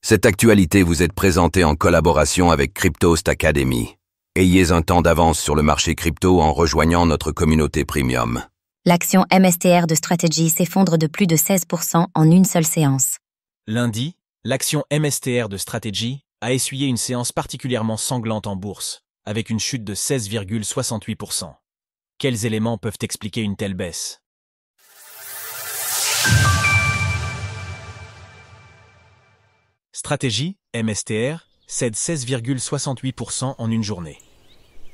Cette actualité vous est présentée en collaboration avec Cryptost Academy. Ayez un temps d'avance sur le marché crypto en rejoignant notre communauté premium. L'action MSTR de Strategy s'effondre de plus de 16% en une seule séance. Lundi, l'action MSTR de Strategy a essuyé une séance particulièrement sanglante en bourse, avec une chute de 16,68%. Quels éléments peuvent expliquer une telle baisse ? Strategy, MSTR, cède 16,68% en une journée.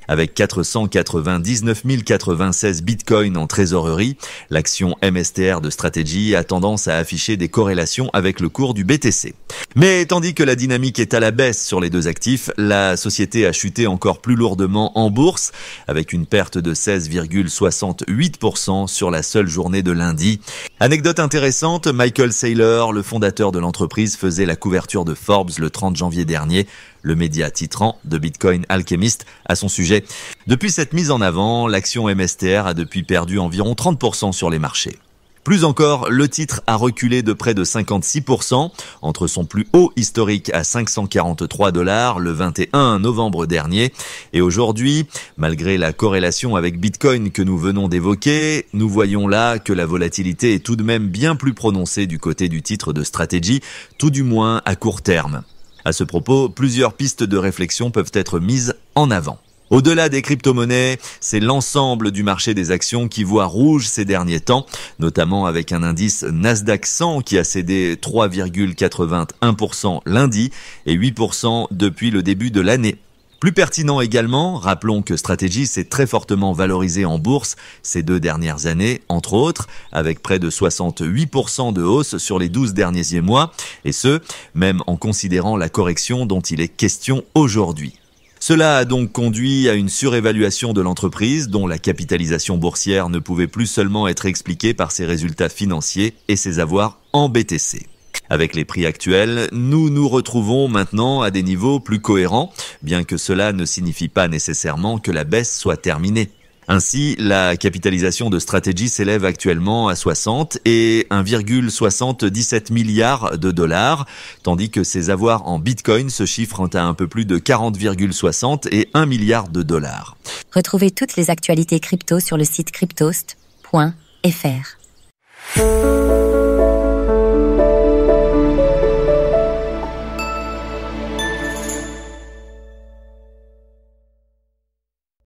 Avec 499 096 bitcoins en trésorerie, l'action MSTR de Strategy a tendance à afficher des corrélations avec le cours du BTC. Mais tandis que la dynamique est à la baisse sur les deux actifs, la société a chuté encore plus lourdement en bourse, avec une perte de 16,68% sur la seule journée de lundi. Anecdote intéressante, Michael Saylor, le fondateur de l'entreprise, faisait la couverture de Forbes le 30 janvier dernier, le média titrant de Bitcoin Alchemist à son sujet. Depuis cette mise en avant, l'action MSTR a depuis perdu environ 30% sur les marchés. Plus encore, le titre a reculé de près de 56% entre son plus haut historique à $543 le 21 novembre dernier et aujourd'hui, malgré la corrélation avec Bitcoin que nous venons d'évoquer, nous voyons là que la volatilité est tout de même bien plus prononcée du côté du titre de Strategy, tout du moins à court terme. À ce propos, plusieurs pistes de réflexion peuvent être mises en avant. Au-delà des crypto-monnaies, c'est l'ensemble du marché des actions qui voit rouge ces derniers temps, notamment avec un indice Nasdaq 100 qui a cédé 3,81% lundi et 8% depuis le début de l'année. Plus pertinent également, rappelons que Strategy s'est très fortement valorisé en bourse ces 2 dernières années, entre autres, avec près de 68% de hausse sur les 12 derniers mois, et ce, même en considérant la correction dont il est question aujourd'hui. Cela a donc conduit à une surévaluation de l'entreprise dont la capitalisation boursière ne pouvait plus seulement être expliquée par ses résultats financiers et ses avoirs en BTC. Avec les prix actuels, nous nous retrouvons maintenant à des niveaux plus cohérents, bien que cela ne signifie pas nécessairement que la baisse soit terminée. Ainsi, la capitalisation de Strategy s'élève actuellement à 60 et 1,77 milliard de dollars, tandis que ses avoirs en Bitcoin se chiffrent à un peu plus de 40,60 et 1 milliard de dollars. Retrouvez toutes les actualités crypto sur le site cryptost.fr.